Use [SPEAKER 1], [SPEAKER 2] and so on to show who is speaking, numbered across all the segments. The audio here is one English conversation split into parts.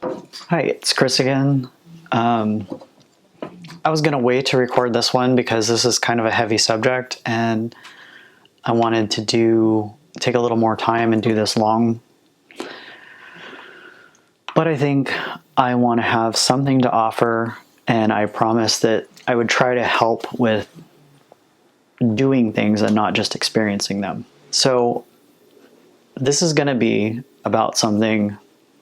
[SPEAKER 1] Hi, it's Chris again. I was going to wait to record this one because this is kind of a heavy subject, and I wanted to take a little more time and do this long. But I think I want to have something to offer, and I promised that I would try to help with doing things and not just experiencing them. So this is going to be about something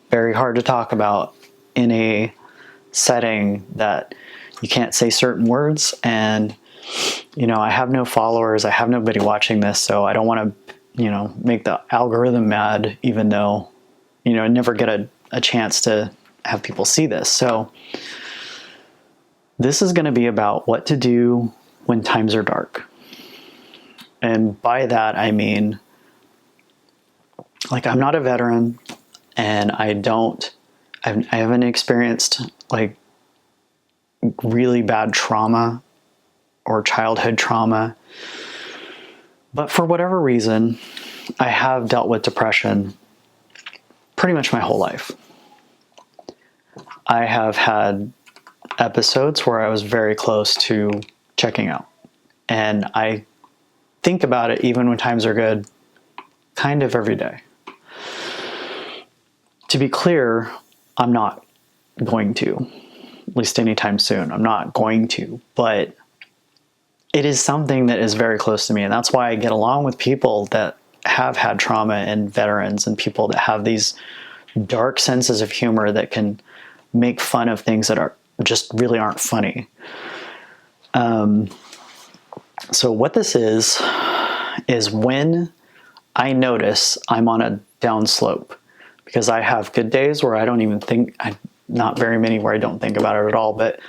[SPEAKER 1] very hard to talk about in a setting that you can't say certain words, and I have no followers, I have nobody watching this, so I don't want to make the algorithm mad, even though I never get a chance to have people see this. So this is going to be about what to do when times are dark. And by that I mean, I'm not a veteran, and I haven't experienced really bad trauma or childhood trauma. But for whatever reason, I have dealt with depression pretty much my whole life. I have had episodes where I was very close to checking out. And I think about it even when times are good, kind of every day. To be clear, I'm not going to, at least anytime soon. I'm not going to, but it is something that is very close to me. And that's why I get along with people that have had trauma, and veterans, and people that have these dark senses of humor that can make fun of things that are just really aren't funny. So what this is when I notice I'm on a down slope, because I have good days where I don't even think, not very many where I don't think about it at all, but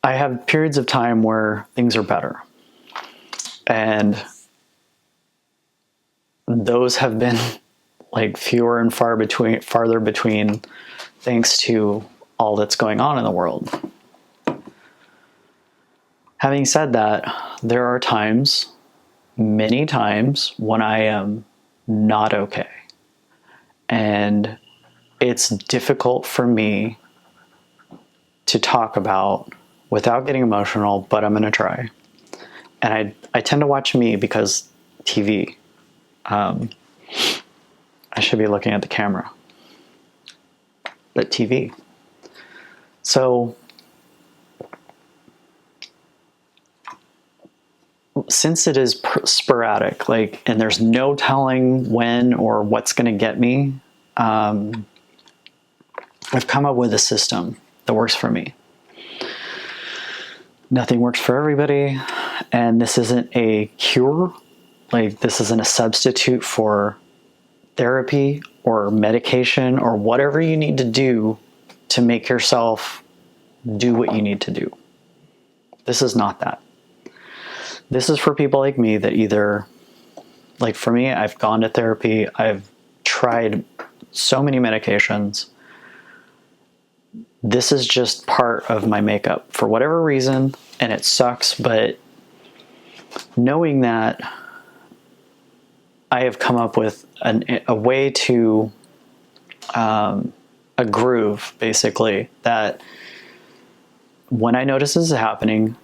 [SPEAKER 1] I have periods of time where things are better. And those have been fewer and farther between, thanks to all that's going on in the world. Having said that, there are times, many times, when I am not okay. And it's difficult for me to talk about without getting emotional, but I'm going to try. And I tend to watch me because TV. I should be looking at the camera, but TV. So since it is sporadic, and there's no telling when or what's going to get me, I've come up with a system that works for me. Nothing works for everybody, and this isn't a cure. This isn't a substitute for therapy or medication or whatever you need to do to make yourself do what you need to do. This is not that. This is for people like me that either, for me, I've gone to therapy, I've tried so many medications. This is just part of my makeup for whatever reason, and it sucks, but knowing that I have come up with a way to, a groove, basically, that when I notice this is happening,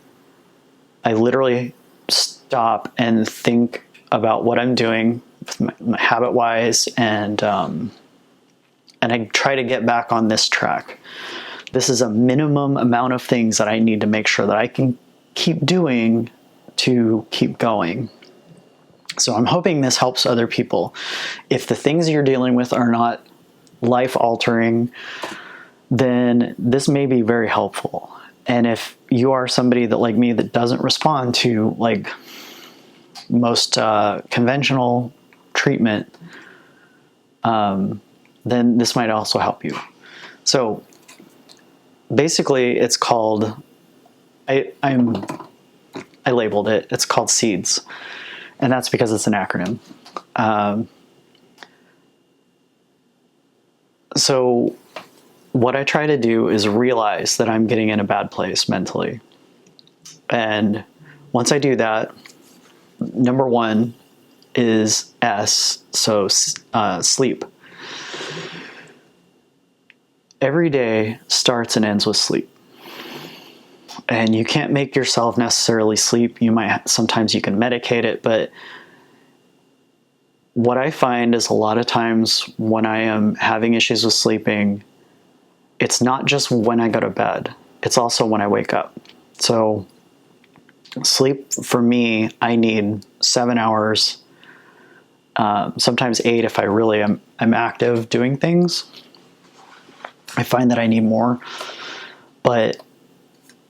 [SPEAKER 1] I literally stop and think about what I'm doing habit-wise, and I try to get back on this track. This is a minimum amount of things that I need to make sure that I can keep doing to keep going. So I'm hoping this helps other people. If the things you're dealing with are not life-altering, then this may be very helpful. And if you are somebody that, like me, that doesn't respond to most conventional treatment, then this might also help you. So basically, it's called, I labeled it, it's called SEEDS. And that's because it's an acronym. So what I try to do is realize that I'm getting in a bad place mentally. And once I do that, number one is S, so sleep. every day starts and ends with sleep. And you can't make yourself necessarily sleep. Sometimes you can medicate it, but what I find is a lot of times when I am having issues with sleeping, it's not just when I go to bed, it's also when I wake up. So sleep for me, I need 7 hours, sometimes 8 if I really am active doing things. I find that I need more, but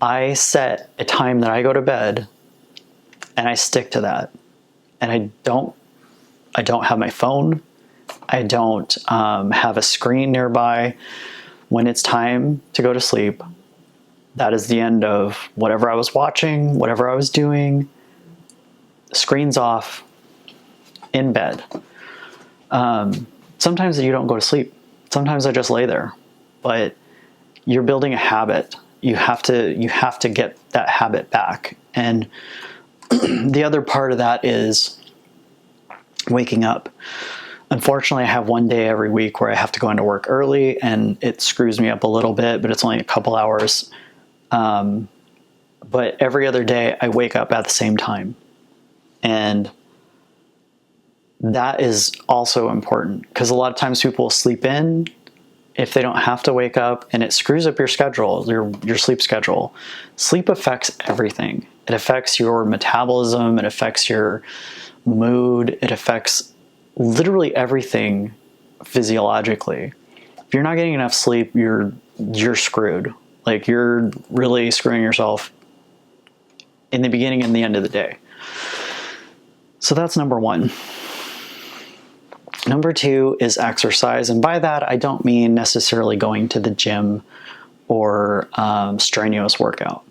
[SPEAKER 1] I set a time that I go to bed and I stick to that. And I don't have my phone. I don't have a screen nearby. When it's time to go to sleep, that is the end of whatever I was watching, whatever I was doing. Screen's off, in bed. Sometimes you don't go to sleep. Sometimes I just lay there. But you're building a habit. You have to get that habit back. And the other part of that is waking up. Unfortunately, I have one day every week where I have to go into work early, and it screws me up a little bit, but it's only a couple hours. But every other day I wake up at the same time. And that is also important, because a lot of times people will sleep in if they don't have to wake up, and it screws up your schedule, your sleep schedule. Sleep affects everything. It affects your metabolism, it affects your mood, it affects literally everything physiologically. If you're not getting enough sleep, you're screwed. Like, you're really screwing yourself in the beginning and the end of the day. So that's number one. Number two is exercise. And by that, I don't mean necessarily going to the gym or strenuous workout.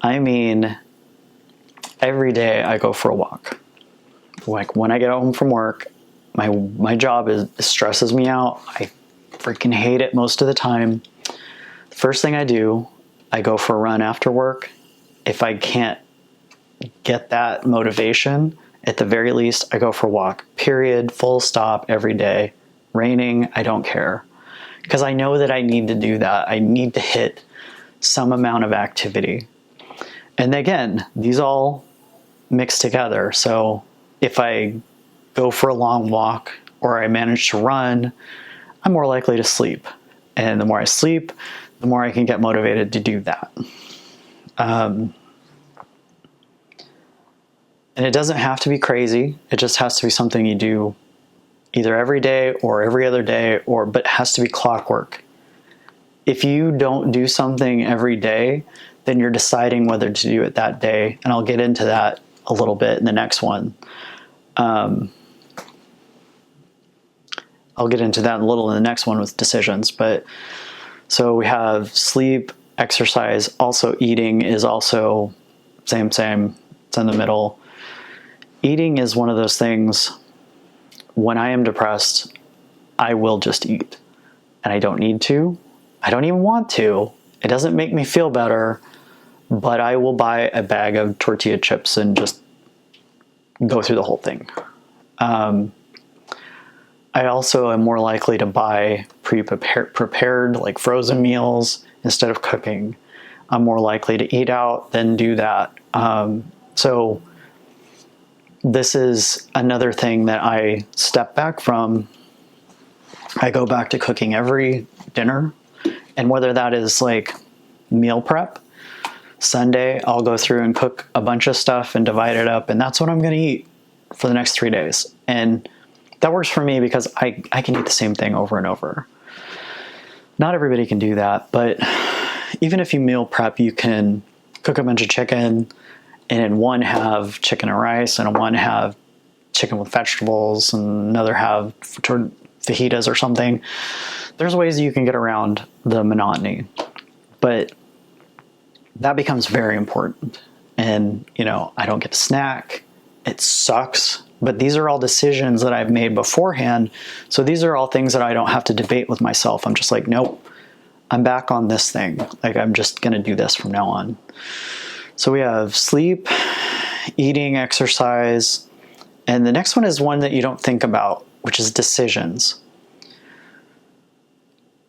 [SPEAKER 1] I mean, every day I go for a walk. Like, when I get home from work, my job stresses me out. I freaking hate it most of the time. The first thing I do, I go for a run after work. If I can't get that motivation, at the very least, I go for a walk, period, full stop, every day. Raining, I don't care. Because I know that I need to do that. I need to hit some amount of activity. And again, these all mix together. So if I go for a long walk or I manage to run, I'm more likely to sleep. And the more I sleep, the more I can get motivated to do that. And it doesn't have to be crazy. It just has to be something you do either every day or every other day, but it has to be clockwork. If you don't do something every day, then you're deciding whether to do it that day. And I'll get into that a little bit in the next one. I'll get into that a little in the next one with decisions. But so we have sleep, exercise, also eating is also same. It's in the middle. Eating is one of those things, when I am depressed, I will just eat. And I don't need to. I don't even want to. It doesn't make me feel better, but I will buy a bag of tortilla chips and just go through the whole thing. I also am more likely to buy prepared like frozen meals instead of cooking. I'm more likely to eat out than do that. So this is another thing that I step back from. I go back to cooking every dinner, and whether that is like meal prep, Sunday I'll go through and cook a bunch of stuff and divide it up, and that's what I'm going to eat for the next 3 days. And that works for me because I can eat the same thing over and over. Not everybody can do that, but even if you meal prep, you can cook a bunch of chicken, and in one have chicken and rice, and in one have chicken with vegetables, and another have fajitas or something. There's ways you can get around the monotony, but that becomes very important. And, I don't get to snack. It sucks, but these are all decisions that I've made beforehand. So these are all things that I don't have to debate with myself. I'm just like, nope, I'm back on this thing. Like, I'm just going to do this from now on. So we have sleep, eating, exercise, and the next one is one that you don't think about, which is decisions.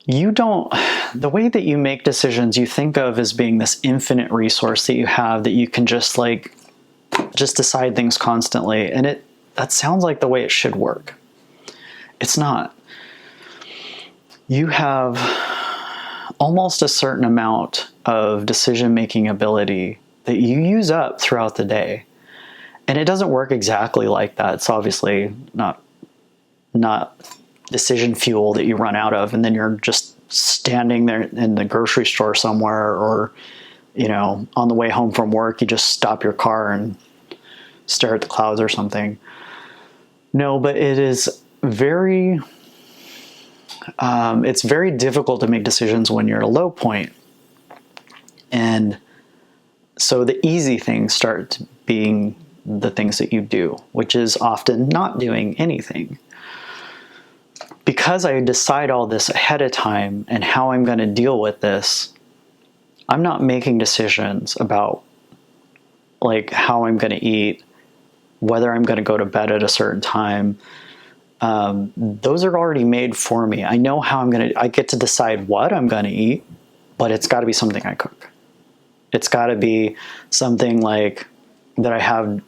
[SPEAKER 1] the way that you make decisions, you think of as being this infinite resource that you have that you can just decide things constantly. And that sounds like the way it should work. It's not. You have almost a certain amount of decision-making ability that you use up throughout the day. And it doesn't work exactly like that. It's obviously not decision fuel that you run out of, and then you're just standing there in the grocery store somewhere, or, on the way home from work, you just stop your car and stare at the clouds or something. No, but it is it's very difficult to make decisions when you're at a low point. And so the easy things start being the things that you do, which is often not doing anything. Because I decide all this ahead of time and how I'm going to deal with this, I'm not making decisions about how I'm going to eat, whether I'm going to go to bed at a certain time. Those are already made for me. I know how I get to decide what I'm going to eat, but it's got to be something I cook. It's got to be something that I have,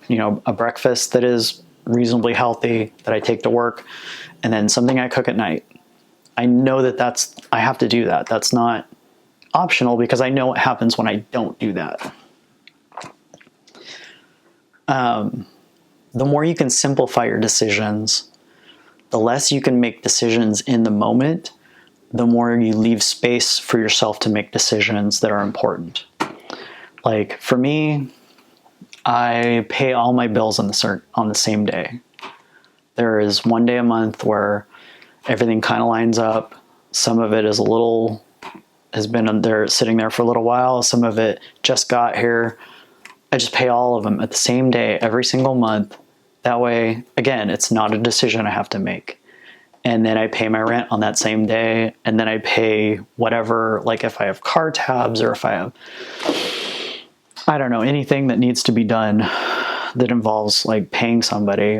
[SPEAKER 1] a breakfast that is reasonably healthy that I take to work, and then something I cook at night. I know I have to do that. That's not optional, because I know what happens when I don't do that. The more you can simplify your decisions, the less you can make decisions in the moment, the more you leave space for yourself to make decisions that are important. For me, I pay all my bills on the same day. There is one day a month where everything kind of lines up. Some of it has been there, sitting there for a little while. Some of it just got here. I just pay all of them at the same day every single month. That way, again, it's not a decision I have to make. And then I pay my rent on that same day. And then I pay whatever, if I have car tabs, or if I have, I don't know, anything that needs to be done that involves paying somebody,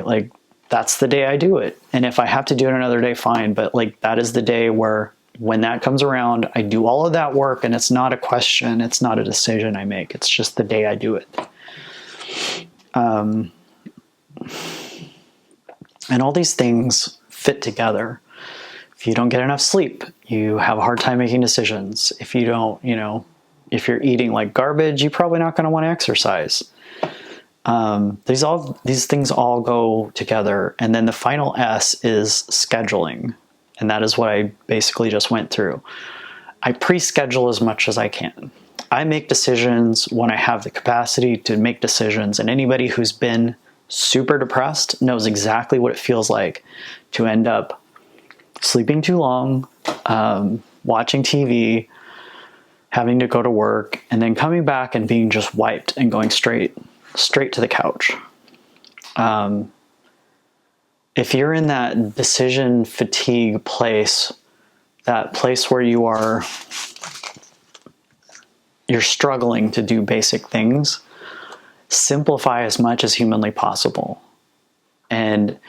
[SPEAKER 1] that's the day I do it. And if I have to do it another day, fine. But that is the day where, when that comes around, I do all of that work, and it's not a question. It's not a decision I make. It's just the day I do it. And all these things fit together. If you don't get enough sleep, you have a hard time making decisions. If you don't, if you're eating like garbage, you're probably not going to want to exercise. These things all go together. And then the final S is scheduling. And that is what I basically just went through. I pre-schedule as much as I can. I make decisions when I have the capacity to make decisions. And anybody who's been super depressed knows exactly what it feels like to end up sleeping too long, watching TV, having to go to work, and then coming back and being just wiped and going straight to the couch. If you're in that decision fatigue place, that place where you're struggling to do basic things, simplify as much as humanly possible and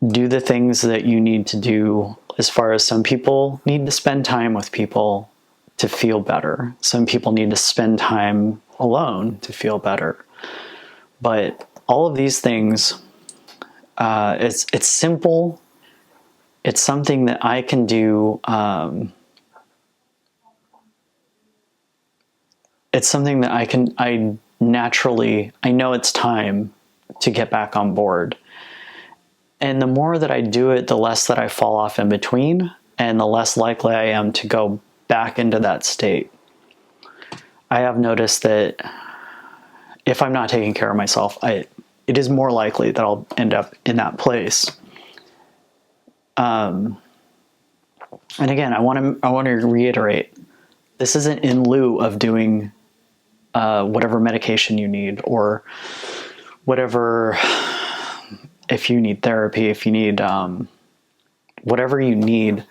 [SPEAKER 1] do the things that you need to do. As far as, some people need to spend time with people to feel better. Some people need to spend time alone to feel better. But all of these things, it's simple. It's something that I can do. It's something that I know it's time to get back on board. And the more that I do it, the less that I fall off in between, and the less likely I am to go back into that state. I have noticed that if I'm not taking care of myself, it is more likely that I'll end up in that place. And again, I want to reiterate, this isn't in lieu of doing whatever medication you need, or whatever, if you need therapy, if you need whatever you need.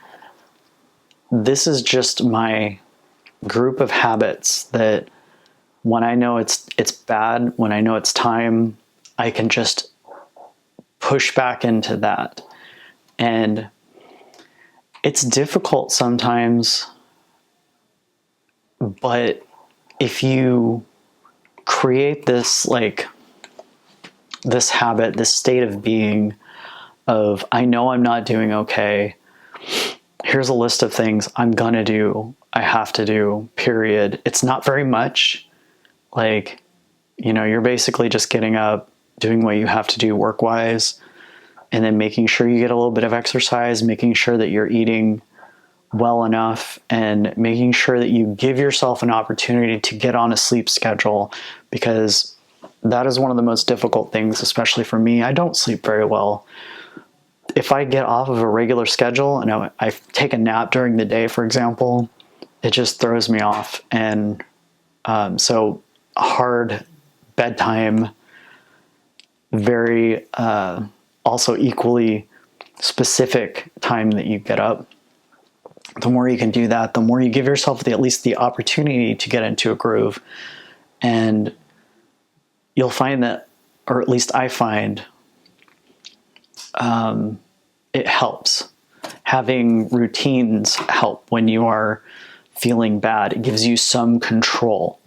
[SPEAKER 1] This is just my group of habits that, when I know it's bad, when I know it's time, I can just push back into that. And it's difficult sometimes, but if you create this this habit, this state of being of, I know I'm not doing okay. Here's a list of things I'm gonna do, I have to do, period. It's not very much. You're basically just getting up, doing what you have to do work-wise, and then making sure you get a little bit of exercise, making sure that you're eating well enough, and making sure that you give yourself an opportunity to get on a sleep schedule, because that is one of the most difficult things, especially for me. I don't sleep very well. If I get off of a regular schedule and I take a nap during the day, for example, it just throws me off. And so hard bedtime, very also equally specific time that you get up. The more you can do that, the more you give yourself at least the opportunity to get into a groove. And you'll find that, or at least I find, it helps. Having routines help when you are feeling bad. It gives you some control.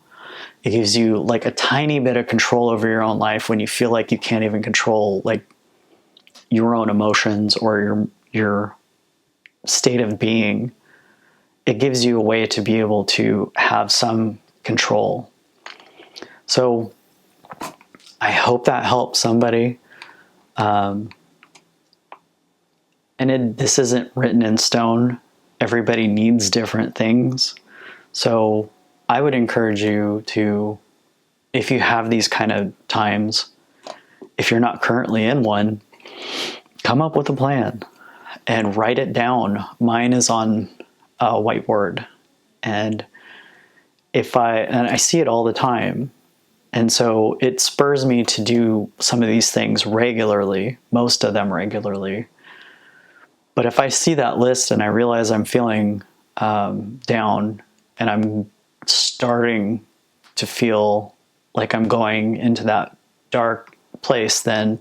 [SPEAKER 1] It gives you like a tiny bit of control over your own life when you feel like you can't even control like your own emotions or your state of being. It gives you a way to be able to have some control. So I hope that helps somebody. This isn't written in stone. Everybody needs different things. So I would encourage you to, if you have these kind of times, if you're not currently in one, come up with a plan and write it down. Mine is on a whiteboard, and I see it all the time. And so it spurs me to do some of these things regularly, most of them regularly. But if I see that list and I realize I'm feeling down and I'm starting to feel like I'm going into that dark place, then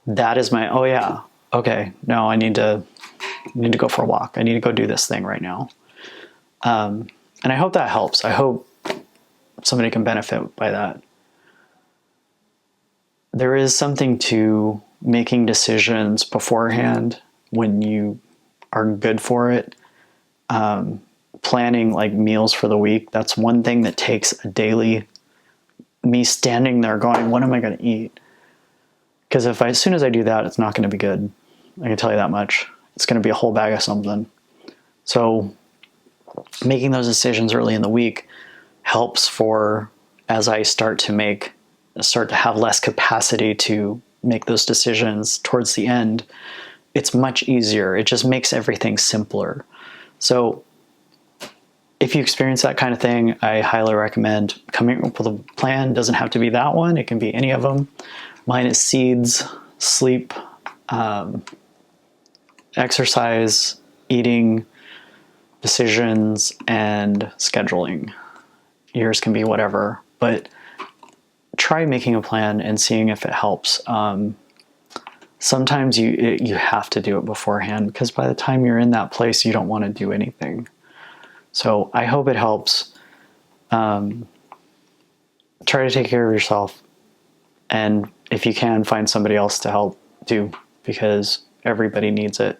[SPEAKER 1] that is my, oh yeah, okay, no, I need to go for a walk. I need to go do this thing right now. And I hope that helps. I hope somebody can benefit by that. There is something to making decisions beforehand when you are good for it. Planning like meals for the week, that's one thing that takes a daily, me standing there going, what am I going to eat? Because as soon as I do that, it's not going to be good. I can tell you that much. It's going to be a whole bag of something. So making those decisions early in the week helps for, as I start to have less capacity to make those decisions towards the end, it's much easier. It just makes everything simpler. So if you experience that kind of thing, I highly recommend coming up with a plan. It doesn't have to be that one. It can be any of them. Mine is seeds, sleep, exercise, eating, decisions, and scheduling. Yours can be whatever, but try making a plan and seeing if it helps. Sometimes you have to do it beforehand, because by the time you're in that place, you don't want to do anything. So I hope it helps. Try to take care of yourself. And if you can, find somebody else to help too, because everybody needs it.